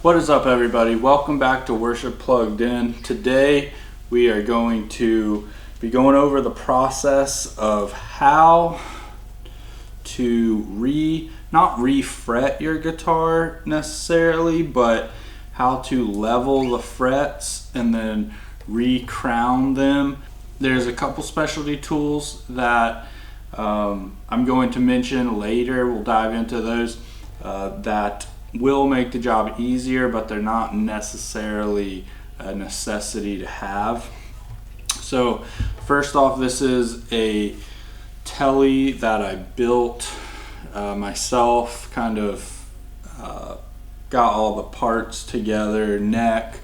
What is up, everybody? Welcome back to Worship Plugged In. Today we are going to be going over the process of how to not re-fret your guitar necessarily, but how to level the frets and then re-crown them. There's a couple specialty tools that I'm going to mention later. We'll dive into those that will make the job easier, but they're not necessarily a necessity to have. So first off, this is a Tele that I built myself, kind of got all the parts together. Neck,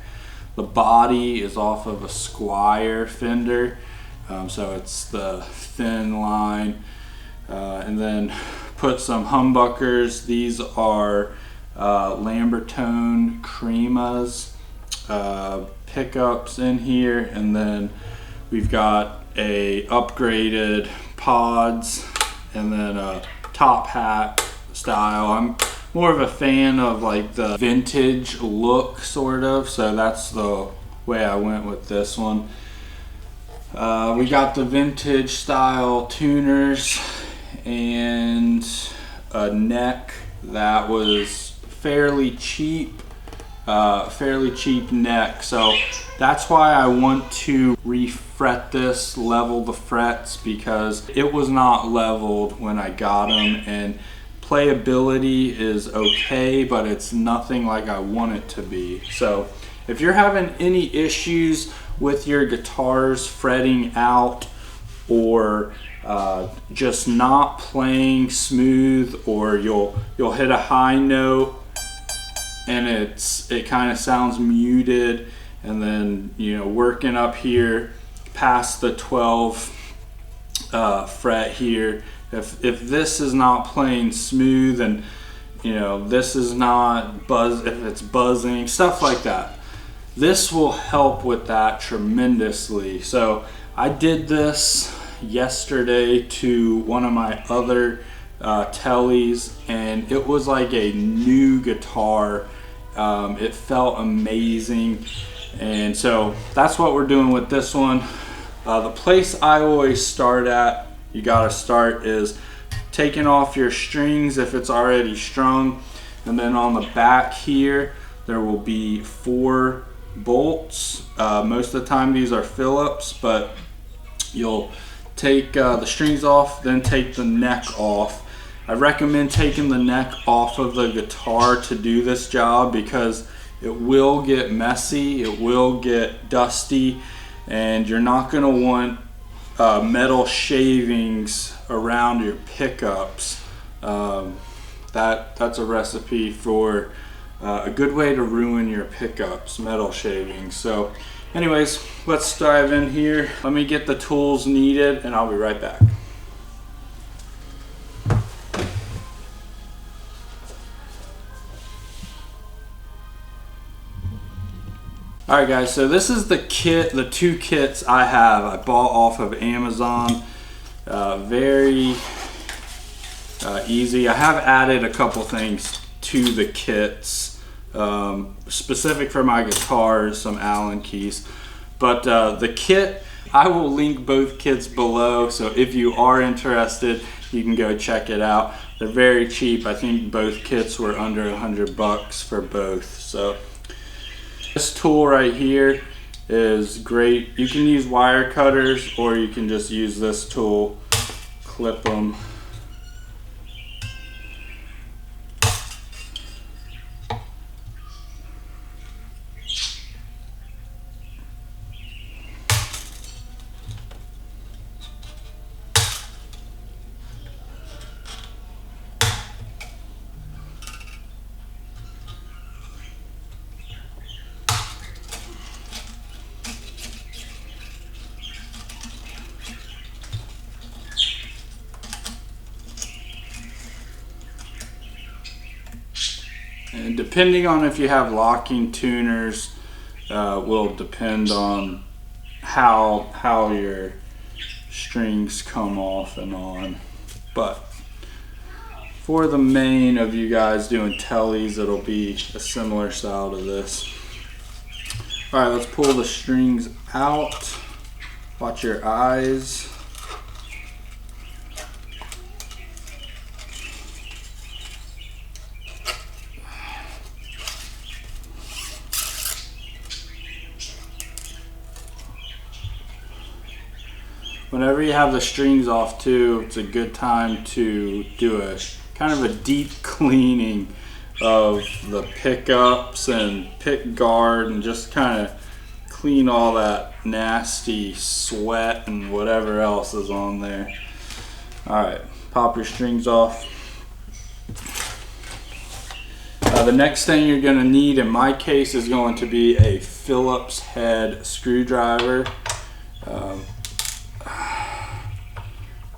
the body is off of a Squier Fender, so it's the thin line, and then put some humbuckers. These are Lambertone Cremas pickups in here, and then we've got a upgraded pods and then a top hat style. I'm more of a fan of like the vintage look, sort of, so that's the way I went with this one. We got the vintage style tuners and a neck that was fairly cheap neck, so that's why I want to refret this, level the frets, because it was not leveled when I got them, and playability is okay, but it's nothing like I want it to be. So if you're having any issues with your guitars fretting out, or just not playing smooth, or you'll hit a high note and it kind of sounds muted, and then working up here past the 12 fret here, if this is not playing smooth, and this is not if it's buzzing, stuff like that, this will help with that tremendously. So I did this yesterday to one of my other Teles, and it was like a new guitar. It felt amazing, and so that's what we're doing with this one. The place I always start at, you gotta start, is taking off your strings if it's already strung, and then on the back here there will be 4 bolts. Most of the time these are Phillips, but you'll take the strings off, then take the neck off. I recommend taking the neck off of the guitar to do this job, because it will get messy, it will get dusty, and you're not going to want metal shavings around your pickups. That's a recipe for a good way to ruin your pickups, metal shavings. So anyways, let's dive in here. Let me get the tools needed and I'll be right back. Alright guys, so this is the kit, the 2 kits I have. I bought off of Amazon. Very easy. I have added a couple things to the kits, specific for my guitars, some Allen keys. But the kit, I will link both kits below, so if you are interested, you can go check it out. They're very cheap. I think both kits were under $100 for both. So this tool right here is great. You can use wire cutters, or you can just use this tool, clip them. And depending on if you have locking tuners, will depend on how your strings come off and on. But for the main of you guys doing tellies, it'll be a similar style to this. All right, let's pull the strings out. Watch your eyes. Whenever you have the strings off too, it's a good time to do a kind of a deep cleaning of the pickups and pick guard and just kind of clean all that nasty sweat and whatever else is on there. All right, pop your strings off. The next thing you're going to need, in my case, is going to be a Phillips head screwdriver.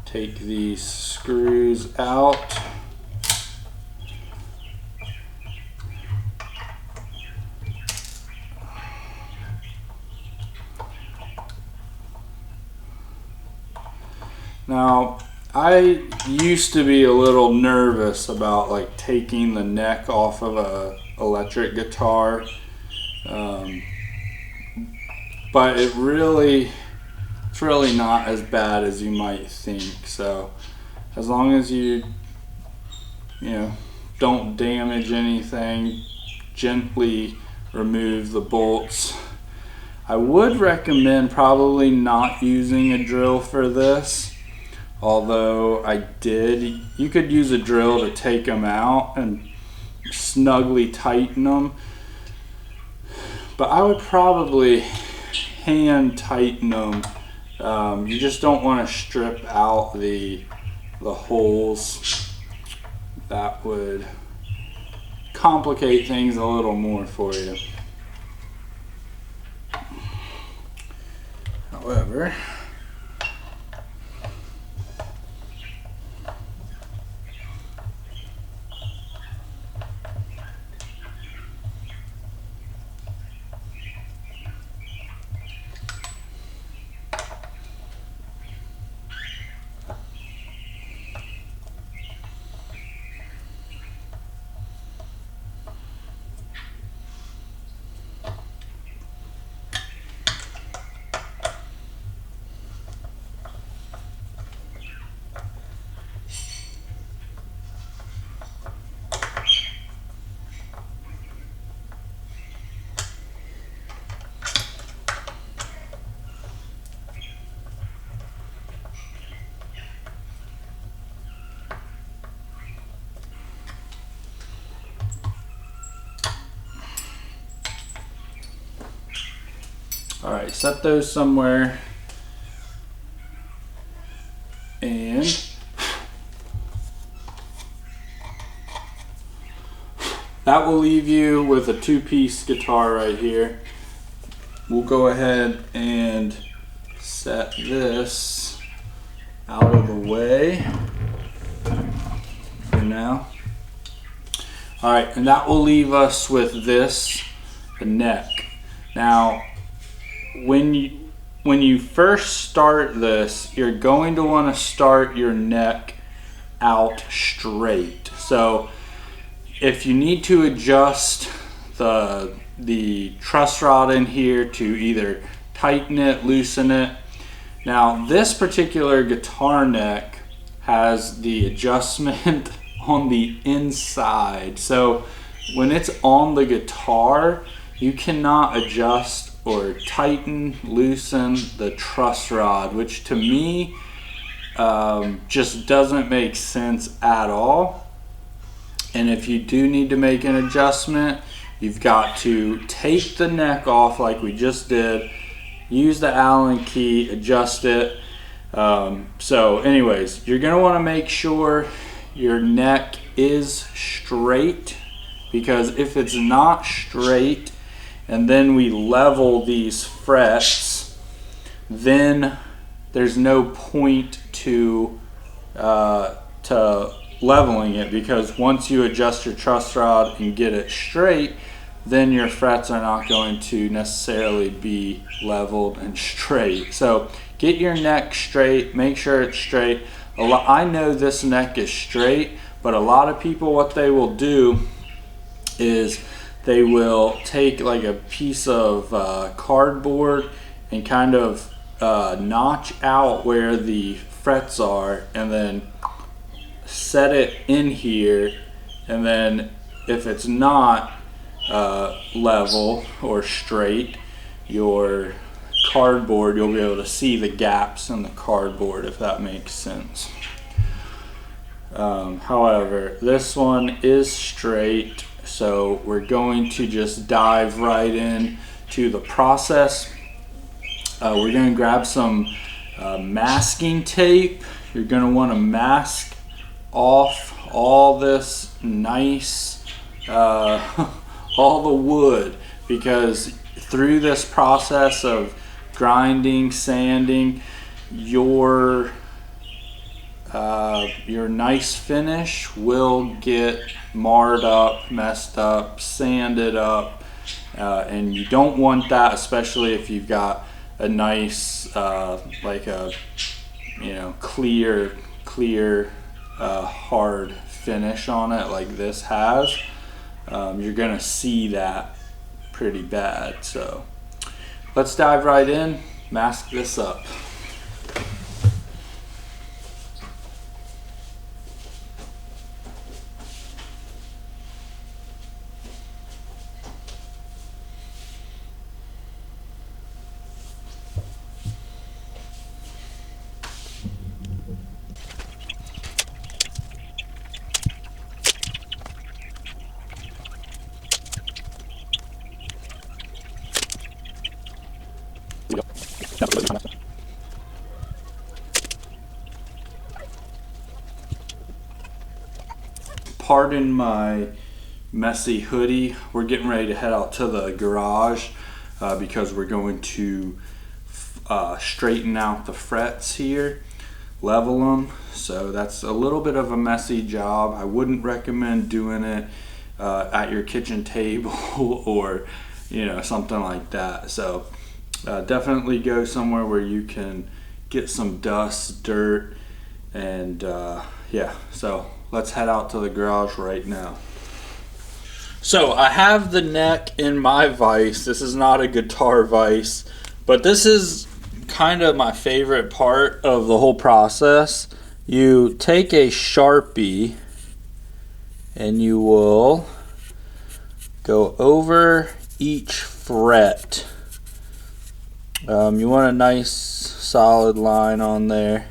Take these screws out. Now, I used to be a little nervous about like taking the neck off of a electric guitar, but it's really not as bad as you might think. So as long as you don't damage anything, gently remove the bolts. I would recommend probably not using a drill for this, although you could use a drill to take them out and snugly tighten them, but I would probably hand tighten them. You just don't want to strip out the holes. That would complicate things a little more for you. However, all right, set those somewhere, and that will leave you with a two-piece guitar right here. We'll go ahead and set this out of the way for now. All right, and that will leave us with this, the neck. Now, when you first start this, you're going to want to start your neck out straight. So if you need to adjust the truss rod in here to either tighten it, loosen it. Now this particular guitar neck has the adjustment on the inside. So when it's on the guitar, you cannot adjust or tighten, loosen the truss rod, which to me just doesn't make sense at all. And if you do need to make an adjustment, you've got to take the neck off like we just did, use the Allen key, adjust it. So anyways, you're gonna wanna make sure your neck is straight, because if it's not straight and then we level these frets, then there's no point to leveling it, because once you adjust your truss rod and get it straight, then your frets are not going to necessarily be leveled and straight. So get your neck straight, make sure it's straight. I know this neck is straight, But a lot of people, what they will do is they will take like a piece of cardboard and kind of notch out where the frets are, and then set it in here, and then if it's not level or straight, your cardboard, you'll be able to see the gaps in the cardboard, if that makes sense. However, this one is straight, so we're going to just dive right in to the process. We're going to grab some masking tape. You're going to want to mask off all this nice all the wood, because through this process of grinding, sanding, your nice finish will get marred up, messed up, sanded up, and you don't want that, especially if you've got a nice like a clear hard finish on it like this has. You're gonna see that pretty bad. So let's dive right in, mask this up. Pardon my messy hoodie. We're getting ready to head out to the garage because we're going to straighten out the frets here, level them. So that's a little bit of a messy job. I wouldn't recommend doing it at your kitchen table or something like that. So definitely go somewhere where you can get some dust, dirt, and yeah. So let's head out to the garage right now. So I have the neck in my vise. This is not a guitar vise, but this is kind of my favorite part of the whole process. You take a Sharpie and you will go over each fret. You want a nice solid line on there.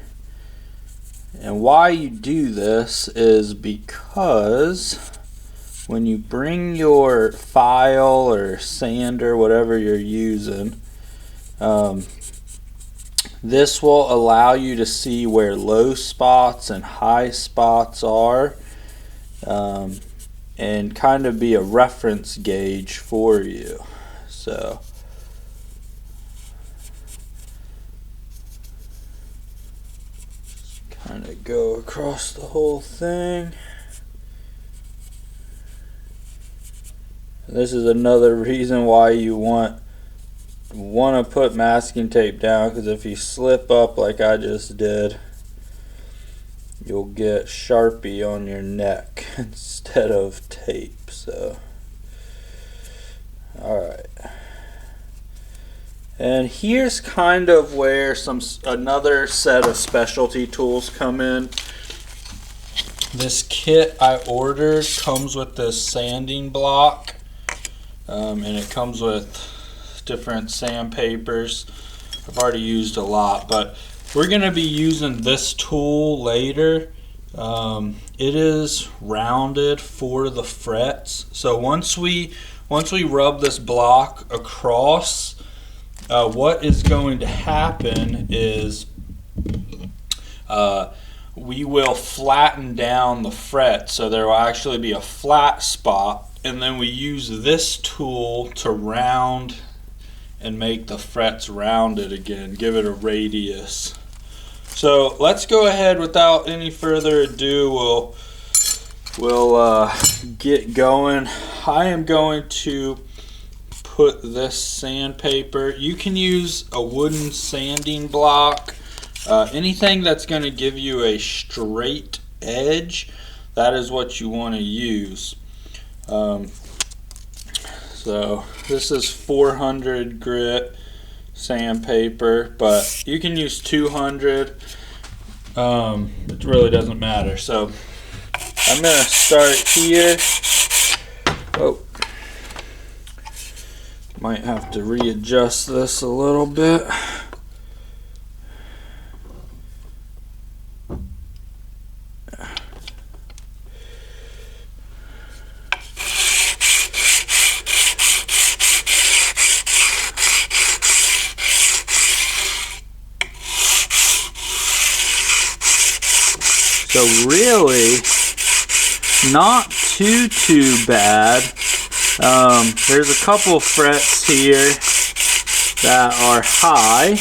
And why you do this is because when you bring your file or sander, whatever you're using, this will allow you to see where low spots and high spots are, and kind of be a reference gauge for you. So kind of go across the whole thing. This is another reason why you want to put masking tape down, because if you slip up like I just did, you'll get Sharpie on your neck instead of tape. So alright, and here's kind of where another set of specialty tools come in. This kit I ordered comes with this sanding block, and it comes with different sandpapers. I've already used a lot, but we're going to be using this tool later. It is rounded for the frets. So once we rub this block across, what is going to happen is we will flatten down the fret, so there will actually be a flat spot, and then we use this tool to round and make the frets rounded again, give it a radius. So let's go ahead, without any further ado, we'll get going. I am going to put this sandpaper. You can use a wooden sanding block, anything that's going to give you a straight edge. that is what you want to use. So this is 400 grit sandpaper, but you can use 200. It really doesn't matter. So I'm gonna start here. Oh, might have to readjust this a little bit. So really, not too bad. There's a couple frets here that are high.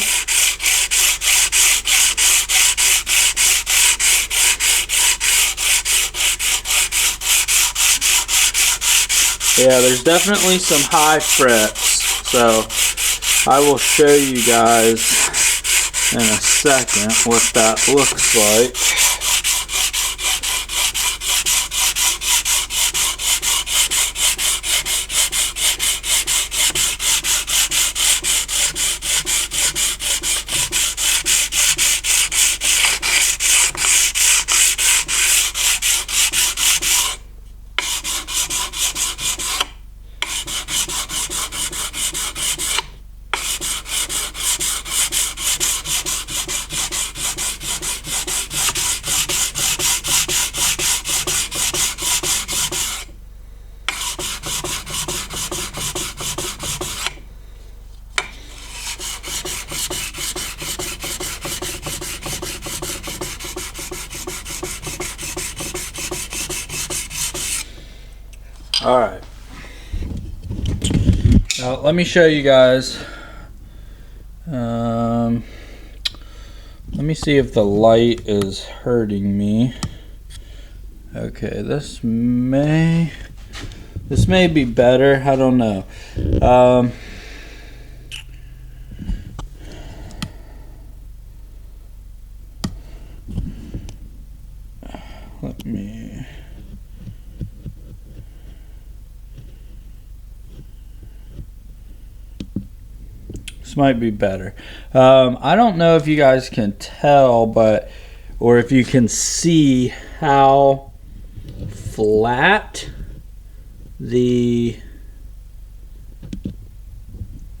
Yeah, there's definitely some high frets. So I will show you guys in a second what that looks like. Alright, now let me show you guys, let me see if the light is hurting me. Okay, this may be better, I don't know. Let me... This might be better. I don't know if you guys can tell, or if you can see how flat the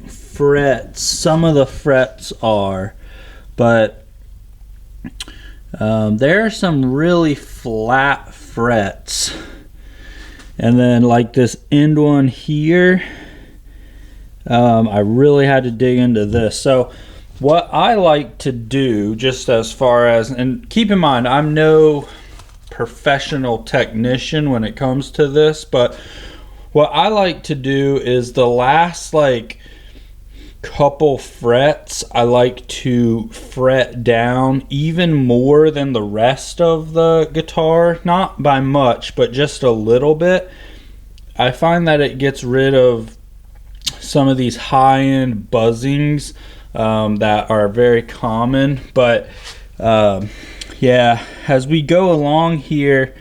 frets, some of the frets are, but there are some really flat frets. And then like this end one here, I really had to dig into this. So what I like to do, just as far as, and keep in mind, I'm no professional technician when it comes to this, but what I like to do is the last like couple frets, I like to fret down even more than the rest of the guitar, not by much, but just a little bit. I find that it gets rid of some of these high-end buzzings that are very common, but yeah, as we go along here,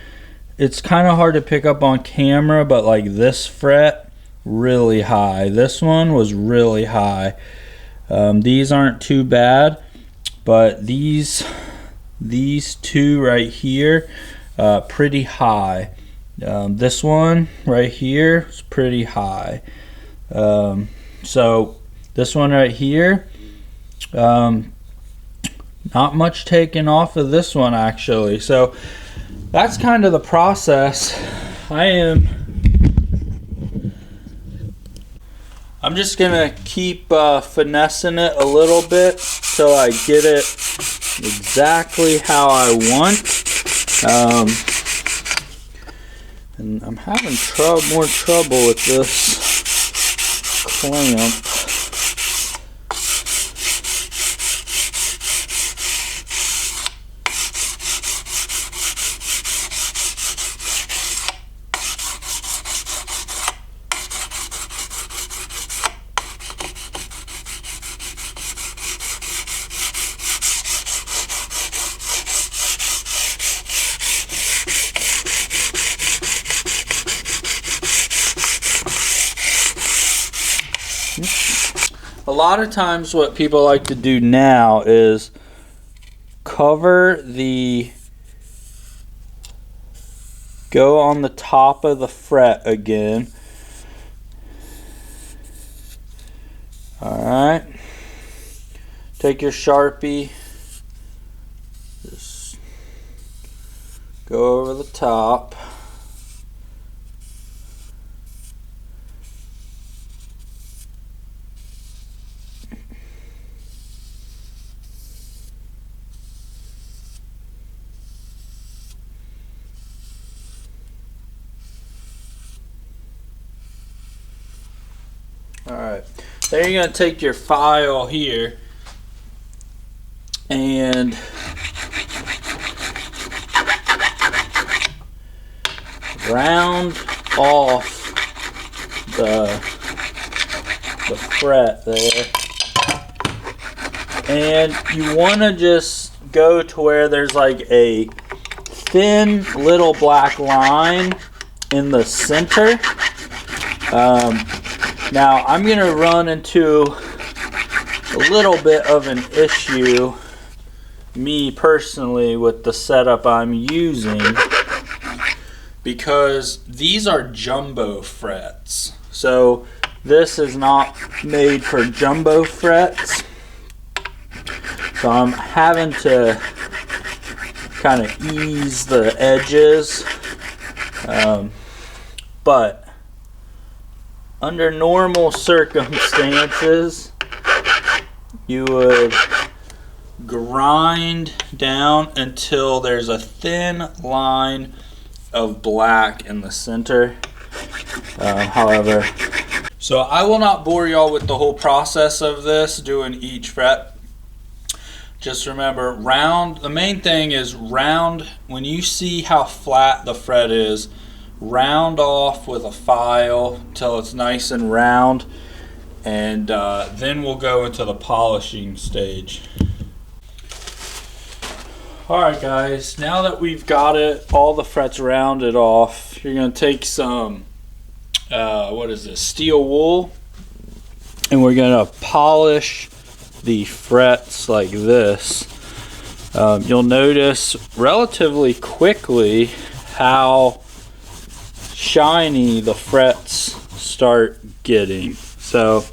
it's kind of hard to pick up on camera, but like this fret, really high. This one was really high. These aren't too bad, but these two right here, pretty high. This one right here is pretty high. So this one right here, not much taken off of this one actually. So that's kind of the process. I'm just gonna keep finessing it a little bit till I get it exactly how I want. And I'm having more trouble with this clamp. A lot of times what people like to do now is go on the top of the fret again. Alright. Take your Sharpie. Just go over the top. Alright, then you're going to take your file here and round off the fret there. And you want to just go to where there's like a thin little black line in the center. Now I'm going to run into a little bit of an issue, me personally, with the setup I'm using, because these are jumbo frets. So this is not made for jumbo frets. So I'm having to kind of ease the edges. But under normal circumstances, you would grind down until there's a thin line of black in the center. However, so I will not bore y'all with the whole process of this, doing each fret. Just remember, round, the main thing is round, when you see how flat the fret is, round off with a file till it's nice and round, and then we'll go into the polishing stage. Alright guys, now that we've got it, all the frets rounded off, you're going to take some, what is this, steel wool, and we're going to polish the frets like this. You'll notice relatively quickly how shiny the frets start getting. So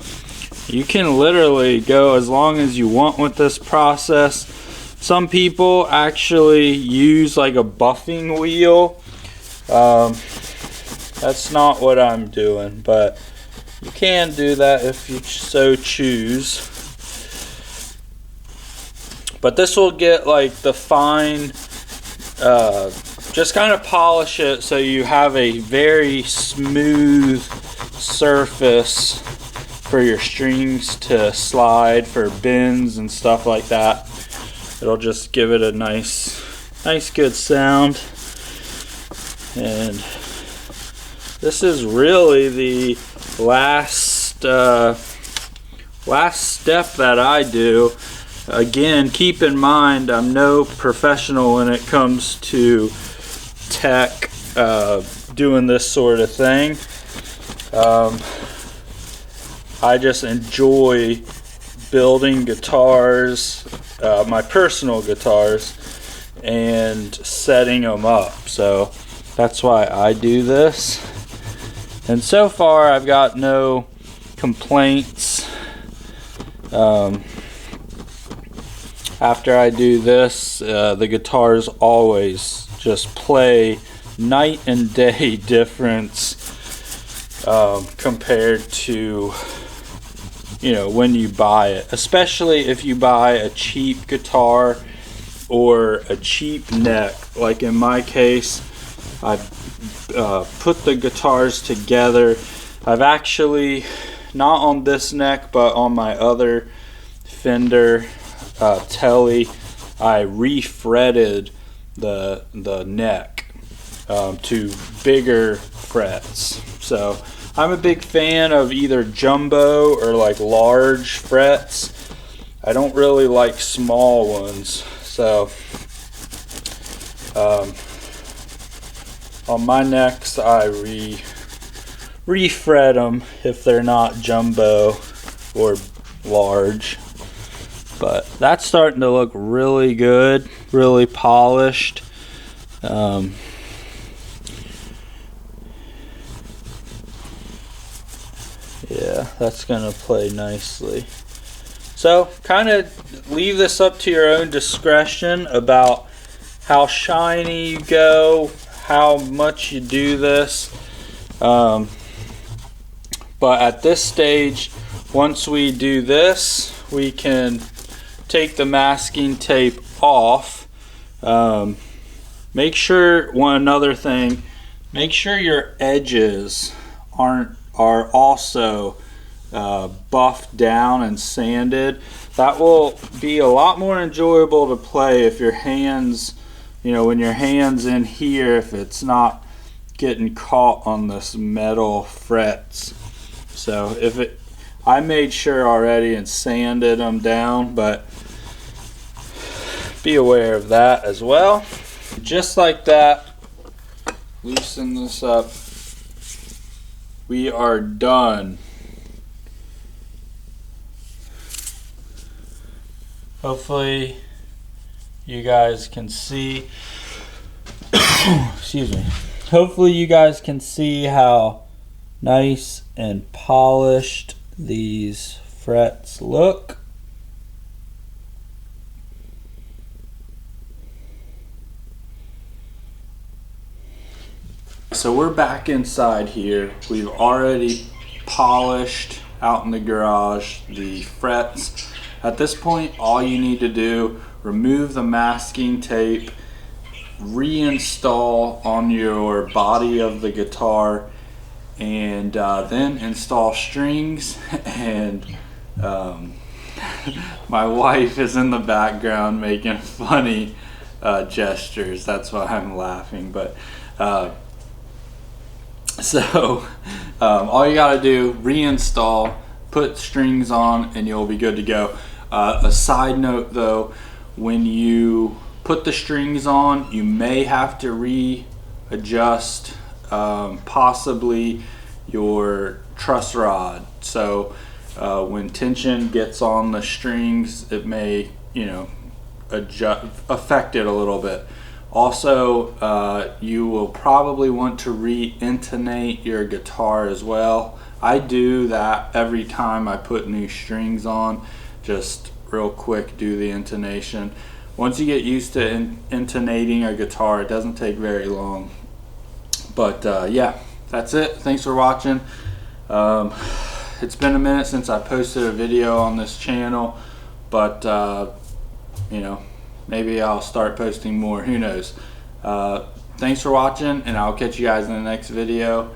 you can literally go as long as you want with this process. Some people actually use like a buffing wheel. That's not what I'm doing, but you can do that if you so choose. But this will get like the fine, just kind of polish it so you have a very smooth surface for your strings to slide for bends and stuff like that. It'll just give it a nice good sound. And this is really the last step that I do. Again, keep in mind, I'm no professional when it comes to tech, doing this sort of thing. I just enjoy building guitars, my personal guitars, and setting them up. So that's why I do this. And so far, I've got no complaints. After I do this, the guitars always just play night and day difference compared to, you know, when you buy it. Especially if you buy a cheap guitar or a cheap neck. Like in my case, I put the guitars together. I've actually, not on this neck, but on my other Fender Telly, I refretted the neck to bigger frets. So I'm a big fan of either jumbo or like large frets. I don't really like small ones. So on my necks, I refret them if they're not jumbo or large. But that's starting to look really good, really polished. Yeah, that's gonna play nicely. So kind of leave this up to your own discretion about how shiny you go, how much you do this. But at this stage, once we do this, we can take the masking tape off. Make sure, another thing, make sure your edges are also buffed down and sanded. That will be a lot more enjoyable to play if your hands, when your hand's in here, if it's not getting caught on this metal frets. So I made sure already and sanded them down, but be aware of that as well. Just like that, loosen this up. We are done. Hopefully you guys can see excuse me. Hopefully you guys can see how nice and polished these frets look. So we're back inside here. We've already polished out in the garage the frets. At this point, all you need to do, remove the masking tape, reinstall on your body of the guitar, and then install strings. And my wife is in the background making funny gestures. That's why I'm laughing. But so all you gotta do, reinstall, put strings on, and you'll be good to go. A side note though, when you put the strings on, you may have to readjust possibly your truss rod. So when tension gets on the strings, it may, affect it a little bit. Also, you will probably want to re-intonate your guitar as well. I do that every time I put new strings on. Just real quick, do the intonation. Once you get used to intonating a guitar, it doesn't take very long. But yeah, that's it. Thanks for watching. It's been a minute since I posted a video on this channel, but maybe I'll start posting more, who knows. Thanks for watching, and I'll catch you guys in the next video,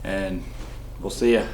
and we'll see ya.